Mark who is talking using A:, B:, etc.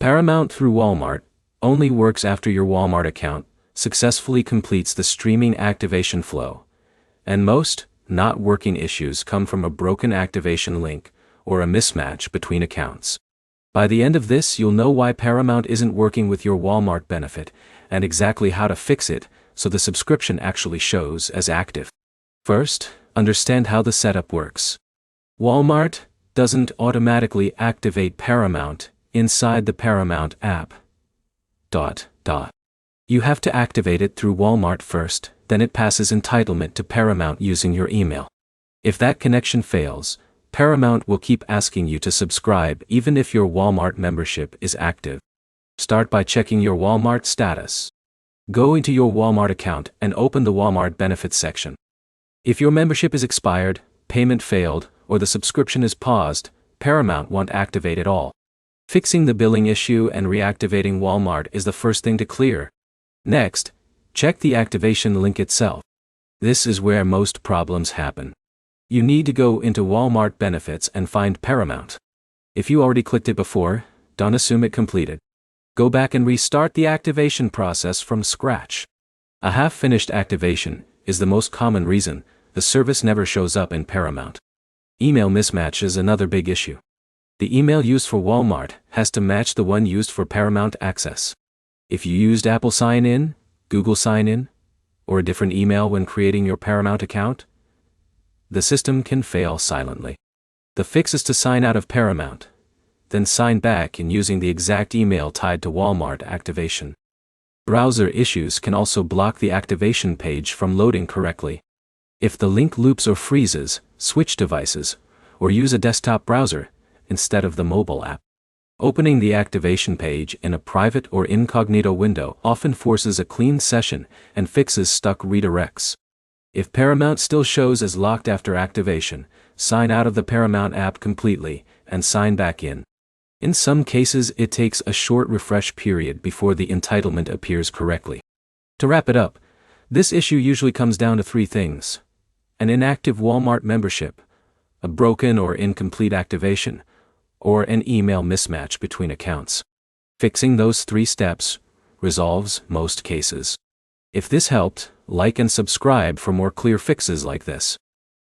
A: Paramount through Walmart only works after your Walmart account successfully completes the streaming activation flow, and most not working issues come from a broken activation link or a mismatch between accounts. By the end of this, you'll know why Paramount isn't working with your Walmart benefit and exactly how to fix it so the subscription actually shows as active. First, understand how the setup works. Walmart doesn't automatically activate Paramount inside the Paramount app. You have to activate it through Walmart first, then it passes entitlement to Paramount using your email. If that connection fails, Paramount will keep asking you to subscribe even if your Walmart membership is active. Start by checking your Walmart status. Go into your Walmart account and open the Walmart benefits section. If your membership is expired, payment failed, or the subscription is paused, Paramount won't activate it all. Fixing the billing issue and reactivating Walmart is the first thing to clear. Next, check the activation link itself. This is where most problems happen. You need to go into Walmart benefits and find Paramount. If you already clicked it before, don't assume it completed. Go back and restart the activation process from scratch. A half-finished activation is the most common reason the service never shows up in Paramount. Email mismatch is another big issue. The email used for Walmart has to match the one used for Paramount Access. If you used Apple Sign-In, Google Sign-In, or a different email when creating your Paramount account, the system can fail silently. The fix is to sign out of Paramount, then sign back in using the exact email tied to Walmart activation. Browser issues can also block the activation page from loading correctly. If the link loops or freezes, switch devices, or use a desktop browser instead of the mobile app. Opening the activation page in a private or incognito window often forces a clean session and fixes stuck redirects. If Paramount still shows as locked after activation, sign out of the Paramount app completely and sign back in. In some cases, it takes a short refresh period before the entitlement appears correctly. To wrap it up, this issue usually comes down to three things: an inactive Walmart membership, a broken or incomplete activation, or an email mismatch between accounts. Fixing those 3 steps resolves most cases. If this helped, like and subscribe for more clear fixes like this.